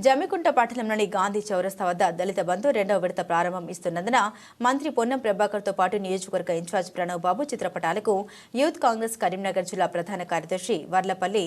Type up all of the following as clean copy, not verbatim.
జమ్మికుంట పట్టణంలోని గాంధీ చౌరస్తా వద్ద దళిత బంధు రెండవ విడత ప్రారంభం ఇస్తున్నందున మంత్రి పొన్నం ప్రభాకర్తో పాటు నియోజకవర్గ ఇన్ఛార్జ్ ప్రణవ్ బాబు చిత్రపటాలకు యూత్ కాంగ్రెస్ కరీంనగర్ జిల్లా ప్రధాన కార్యదర్శి వర్లపల్లి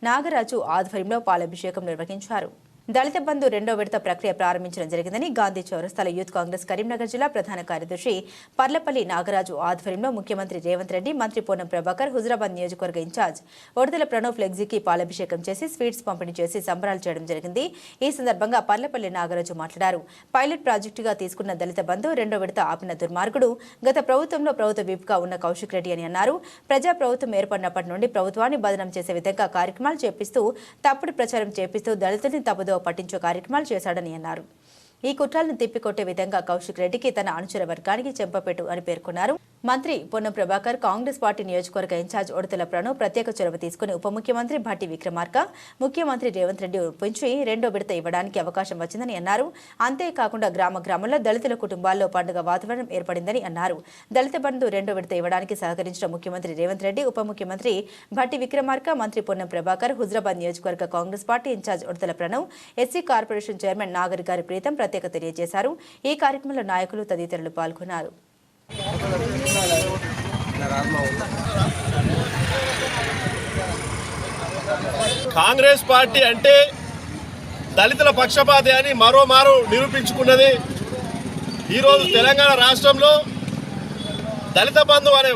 నాగరాజు ఆధ్వర్యంలో పాలాభిషేకం నిర్వహించారు. దళిత బంధు రెండో విడత ప్రక్రియ ప్రారంభించడం జరిగిందని గాంధీ చౌరస్తాలో యూత్ కాంగ్రెస్ కరీంనగర్ జిల్లా ప్రధాన కార్యదర్శి పర్లపల్లి నాగరాజు ఆధ్వర్యంలో ముఖ్యమంత్రి రేవంత్ రెడ్డి, మంత్రి పొన్నం ప్రభాకర్, హుజరాబాద్ నియోజకవర్గ ఇన్ఛార్జ్ ఒడదల ప్రణవ్ ఫ్లెక్సీకి పాలాభిషేకం చేసి స్వీట్స్ పంపిణీ చేసి సంబరాలు చేయడం జరిగింది. ఈ సందర్భంగా పర్లపల్లి నాగరాజు మాట్లాడారు. పైలట్ ప్రాజెక్టుగా తీసుకున్న దళిత బంధు రెండో విడత ఆపిన దుర్మార్గుడు గత ప్రభుత్వంలో ప్రభుత్వ విప్గా ఉన్న కౌశిక్ రెడ్డి అని అన్నారు. ప్రజా ప్రభుత్వం ఏర్పడినప్పటి నుండి ప్రభుత్వాన్ని బదనం చేసే విధంగా కార్యక్రమాలు చేపిస్తూ తప్పుడు ప్రచారం చేపిస్తూ దళితుల్ని తప్పుదో పట్టించే కార్యక్రమాలు చేశాడని అన్నారు. ఈ కుట్రలను తిప్పికొట్టే విధంగా కౌశిక్ రెడ్డికి తన అనుచర వర్గానికి చెంపపెట్టు అని పేర్కొన్నారు. మంత్రి పొన్నం ప్రభాకర్, కాంగ్రెస్ పార్టీ నియోజకవర్గ ఇన్ఛార్జ్ ఒడతల ప్రణవ్ ప్రత్యేక చొరవ తీసుకుని ఉప ముఖ్యమంత్రి భట్టి విక్రమార్క, ముఖ్యమంత్రి రేవంత్ రెడ్డి ఒప్పించి రెండో విడత ఇవ్వడానికి అవకాశం వచ్చిందని అన్నారు. అంతేకాకుండా గ్రామంలో దళితుల కుటుంబాల్లో పండుగ వాతావరణం ఏర్పడిందని అన్నారు. దళిత బంధు రెండో విడత ఇవ్వడానికి సహకరించిన ముఖ్యమంత్రి రేవంత్ రెడ్డి, ఉప ముఖ్యమంత్రి భట్టి విక్రమార్క, మంత్రి పొన్నం ప్రభాకర్, హుజరాబాద్ నియోజకవర్గ Congress party incharge Odathala Pranav, SC corporation chairman Nagari గారి ప్రీతం ప్రత్యేక తెలియజేశారు. ఈ కార్యక్రమంలో నాయకులు తదితరులు పాల్గొన్నారు. కాంగ్రెస్ పార్టీ అంటే దళితుల పక్షపాతి అని మరోమారు నిరూపించుకున్నది. ఈరోజు తెలంగాణ రాష్ట్రంలో దళిత బంధు అనే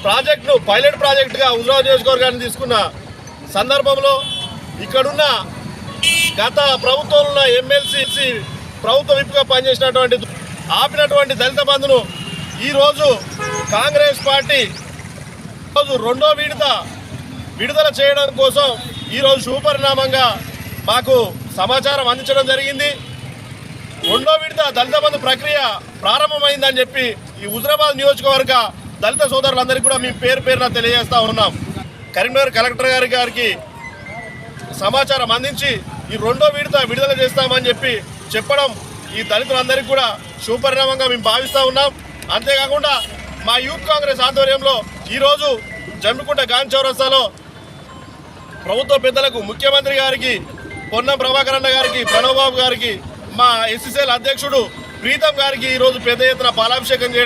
ప్రాజెక్టును పైలట్ ప్రాజెక్టుగా హుజరాబాద్ నియోజకవర్గాన్ని తీసుకున్న సందర్భంలో ఇక్కడున్న గత ప్రభుత్వంలో ఎమ్మెల్సీ ప్రభుత్వ విప్గా పనిచేసినటువంటి ఆపినటువంటి దళిత బంధును ఈరోజు కాంగ్రెస్ పార్టీ రెండో విడుదల చేయడం కోసం ఈరోజు శుభపరిణామంగా మాకు సమాచారం అందించడం జరిగింది. రెండో విడత దళిత బంధు ప్రక్రియ ప్రారంభమైందని చెప్పి ఈ హుజరాబాద్ నియోజకవర్గ దళిత సోదరులందరికీ కూడా మేము పేరున తెలియజేస్తా ఉన్నాం. కరీంనగర్ కలెక్టర్ గారికి సమాచారం అందించి ఈ రెండో విడుదల చేస్తామని చెప్పి చెప్పడం ఈ దళితులందరికీ కూడా శుభపరిణామంగా మేము భావిస్తూ ఉన్నాం. అంతేకాకుండా మా యూత్ కాంగ్రెస్ ఆధ్వర్యంలో ఈరోజు జమ్మికుంట గాంధీ చౌరస్తాలో ప్రభుత్వ పెద్దలకు, ముఖ్యమంత్రి గారికి, పొన్నం ప్రభాకర్ అన్న గారికి, ప్రణవ్ బాబు గారికి, మా ఎస్సీసీఎల్ అధ్యక్షుడు ప్రీతం గారికి ఈరోజు పెద్ద ఎత్తున పాలాభిషేకం